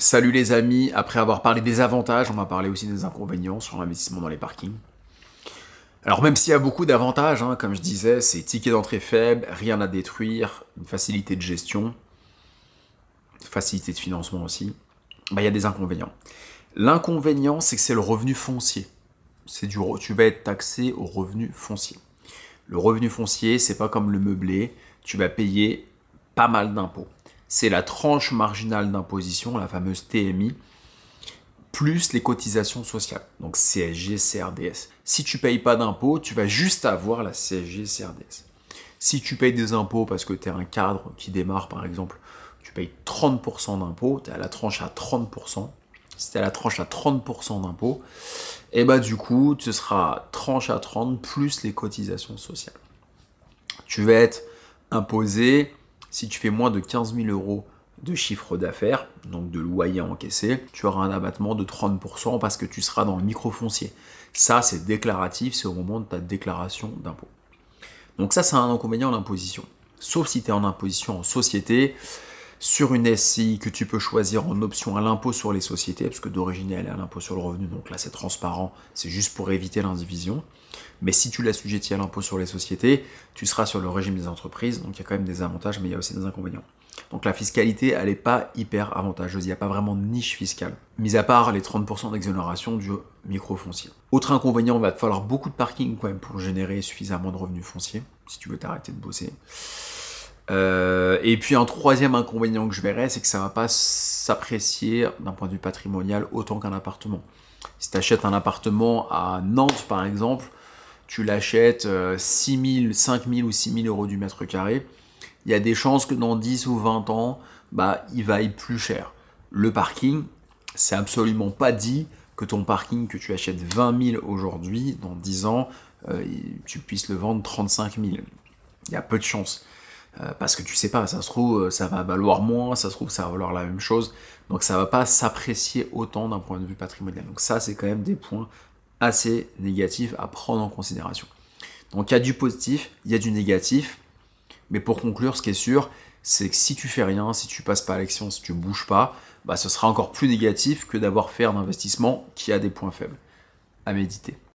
Salut les amis, après avoir parlé des avantages, on va parler aussi des inconvénients sur l'investissement dans les parkings. Alors même s'il y a beaucoup d'avantages, hein, comme je disais, c'est ticket d'entrée faible, rien à détruire, une facilité de gestion, facilité de financement aussi, bah, il y a des inconvénients. L'inconvénient, c'est que c'est le revenu foncier. Tu vas être taxé au revenu foncier. Le revenu foncier, c'est pas comme le meublé, tu vas payer pas mal d'impôts. C'est la tranche marginale d'imposition, la fameuse TMI, plus les cotisations sociales, donc CSG, CRDS. Si tu payes pas d'impôts, tu vas juste avoir la CSG, CRDS. Si tu payes des impôts parce que tu es un cadre qui démarre par exemple, tu payes 30% d'impôts, tu es à la tranche à 30%. Si tu es à la tranche à 30% d'impôts, et bah du coup, tu seras tranche à 30 plus les cotisations sociales. Tu vas être imposé si tu fais moins de 15 000 euros de chiffre d'affaires, donc de loyer encaissé, tu auras un abattement de 30% parce que tu seras dans le microfoncier. Ça, c'est déclaratif, c'est au moment de ta déclaration d'impôt. Donc ça, c'est un inconvénient à l'imposition. Sauf si tu es en imposition en société, sur une SCI que tu peux choisir en option à l'impôt sur les sociétés, parce que d'origine elle est à l'impôt sur le revenu, donc là c'est transparent, c'est juste pour éviter l'indivision. Mais si tu l'assujettis à l'impôt sur les sociétés, tu seras sur le régime des entreprises, donc il y a quand même des avantages, mais il y a aussi des inconvénients. Donc la fiscalité, elle n'est pas hyper avantageuse, il n'y a pas vraiment de niche fiscale, mis à part les 30% d'exonération du microfoncier. Autre inconvénient, il va te falloir beaucoup de parking quand même pour générer suffisamment de revenus fonciers, si tu veux t'arrêter de bosser. Et puis un troisième inconvénient que je verrais, c'est que ça ne va pas s'apprécier d'un point de vue patrimonial autant qu'un appartement. Si tu achètes un appartement à Nantes par exemple, tu l'achètes 6 000, 5 000 ou 6 000 euros du mètre carré, il y a des chances que dans 10 ou 20 ans, bah, il vaille plus cher. Le parking, c'est absolument pas dit que ton parking que tu achètes 20 000 aujourd'hui, dans 10 ans, tu puisses le vendre 35 000. Il y a peu de chances. Parce que tu sais pas, ça se trouve, ça va valoir moins, ça se trouve, ça va valoir la même chose. Donc ça va pas s'apprécier autant d'un point de vue patrimonial. Donc ça, c'est quand même des points assez négatifs à prendre en considération. Donc il y a du positif, il y a du négatif. Mais pour conclure, ce qui est sûr, c'est que si tu fais rien, si tu passes pas à l'action, si tu bouges pas, bah, ce sera encore plus négatif que d'avoir fait un investissement qui a des points faibles. À méditer.